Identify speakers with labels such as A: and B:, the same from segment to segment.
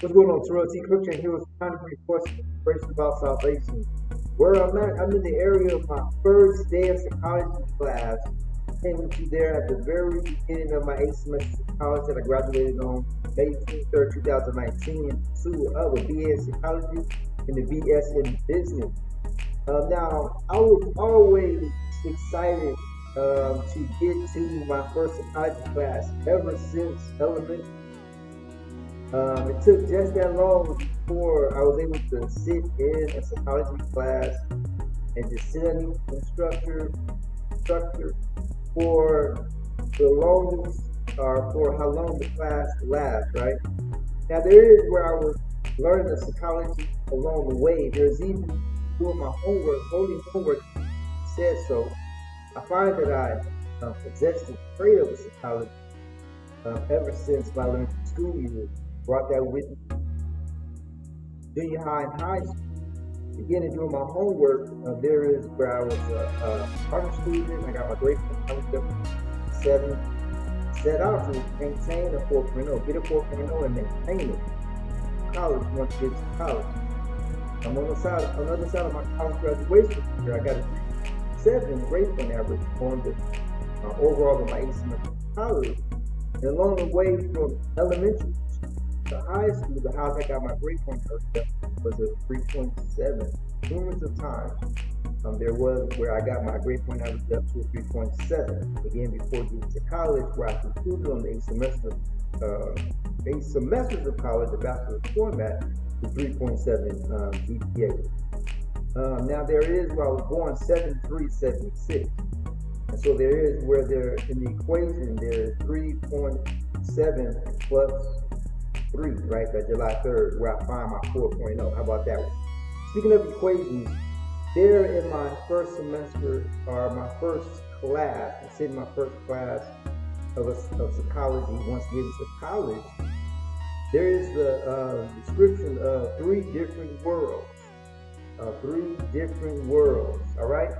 A: What's going on, Terrell T. Cook? And here with kind of reports information about salvation. Where I'm at, I'm in the area of my first day of psychology class. Came into there at the very beginning of my 8th semester of college that I graduated on May 23rd, 2019, in pursuit of a BA in psychology and the BS in business. Now, I was always excited to get to my first psychology class ever since elementary. It took just that long before I was able to sit in a psychology class and just sit on the instructor for the longest, or for how long the class lasts, right? Now, there is where I was learning the psychology along the way. There's even doing my homework, homework said so. I find that I possess the trait of a psychology ever since my learning school years. Brought that with me. Junior high and high school. Beginning doing my homework, there is where I was a honor student. I got my grade point. I was up 7. Set out to maintain a 4.0, get a 4.0 and maintain it. College, once you get to college. I'm on the other side of my college graduation year. I got a 7 grade point average on the overall of my 8th semester of college. And along the way from elementary to high school, the highest I got my grade point was a 3.7. Numerous of times, there was where I got my grade point average up to a 3.7. Again, before getting to college, where I concluded on the 8 semesters of college, the bachelor's format, with 3.7 GPA. Now there is where I was born 7376. And so there is where there in the equation there is 3.7 plus 3, right? That July 3rd, where I find my 4.0. How about that one? Speaking of equations, there in my first semester, or my first class, I said my first class of psychology, once getting to college, there is the description of 3 different worlds. 3 different worlds, all right?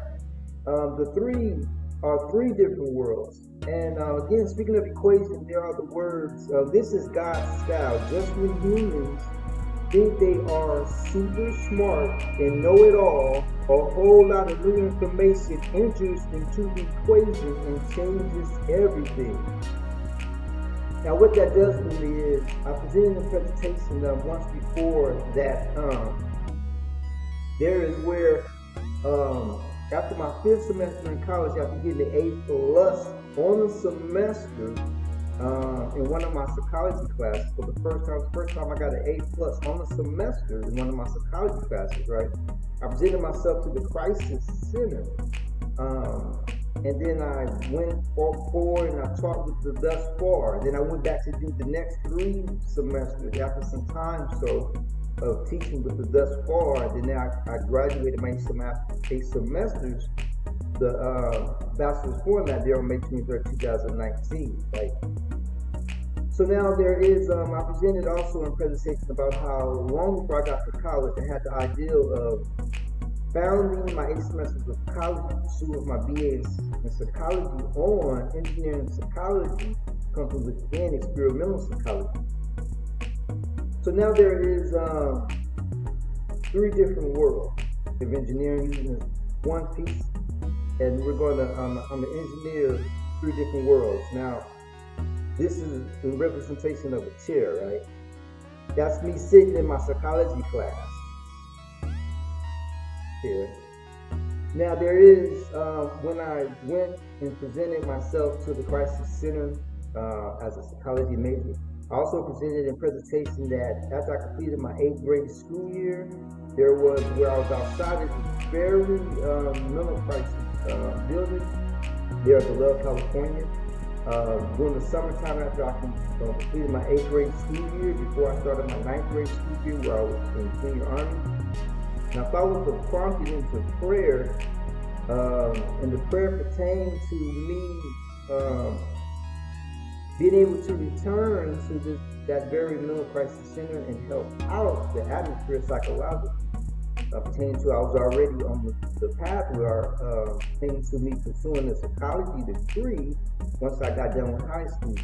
A: The 3 are 3 different worlds. And again, speaking of equation, there are the words, this is God's style. Just when humans think they are super smart and know it all, a whole lot of new information enters into the equation and changes everything. Now, what that does for me is, I presented a presentation once before that there is where after my 5th semester in college, after getting the A+ on the semester in one of my psychology classes for the first time I got an A+ on the semester in one of my psychology classes, right? I presented myself to the Crisis Center, and then I went forward and I taught with the Thus Far. Then I went back to do the next 3 semesters after some time of teaching with the Thus Far. Then I graduated my 8 semesters, the bachelor's format there on May 23rd, 2019. Right? So now there is, I presented also in presentation about how long before I got to college, I had the ideal of founding my 8 semesters of college in pursuit of my BAs in psychology on engineering psychology, comes within experimental psychology. So now there is 3 different worlds of engineering using one piece, and we're going to engineer 3 different worlds. Now, this is the representation of a chair, right? That's me sitting in my psychology class here. Now there is, when I went and presented myself to the Crisis Center as a psychology major, I also presented in presentation that after I completed my 8th grade school year, there was where I was outside of this very mental crisis building there at the Love, California. During the summertime after I completed my 8th grade school year, before I started my 9th grade school year where I was in junior army. Now, if I was prompted into prayer, and the prayer pertained to me being able to return to that very mental crisis center and help out the atmosphere psychologically, pertaining to I was already on the path where pertaining to me pursuing a psychology degree once I got done with high school.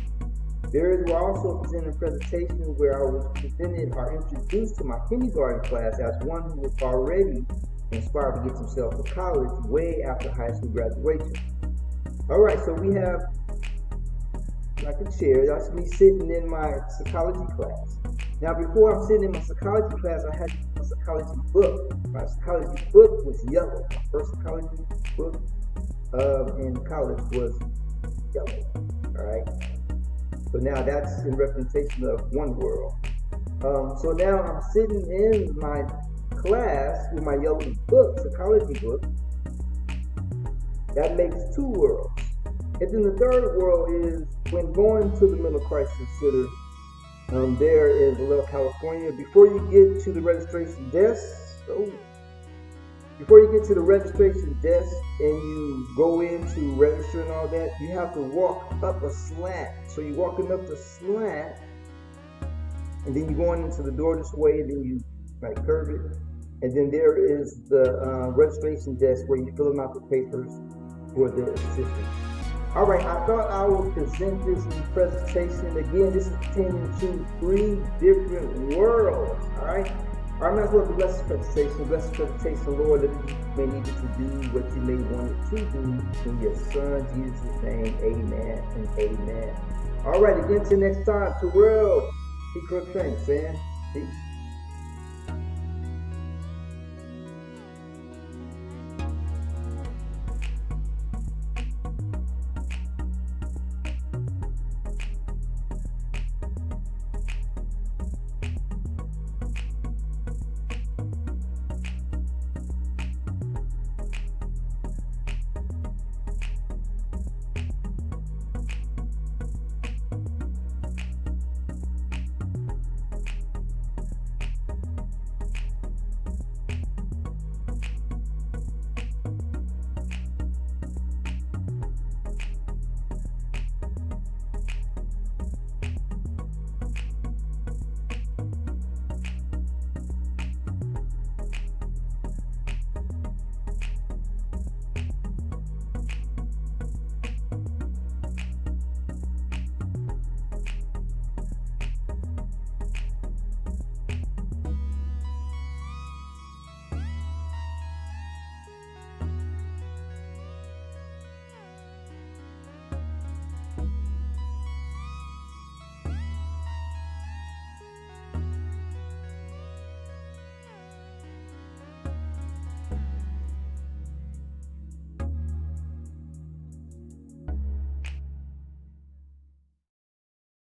A: There is also presented a presentation where I was presented or introduced to my kindergarten class as one who was already inspired to get himself to college way after high school graduation. All right, so we have, like a chair, that's me sitting in my psychology class. Now, before I'm sitting in my psychology class, I had a psychology book. My psychology book was yellow. My first psychology book in college was yellow. All right. So now that's in representation of one world. So now I'm sitting in my class with my yellow book, psychology book. That makes two worlds. And then the third world is when going to the Mental Crisis Center. There is Vallejo, California. Before you get to the registration desk, and you go in to register and all that, you have to walk up a slant. So you're walking up the slant, and then you're going into the door this way, and then you curve it. And then there is the registration desk where you're filling out the papers for the assistant. All right, I thought I would present this in presentation. Again, this is pertaining to 3 different worlds. All right. I might as well bless this presentation. Bless this presentation, Lord, that you may need it to do what you may want it to do. In your Son, Jesus' name, amen and amen. All right, again, till next time. Terrell, keep training, man. Peace.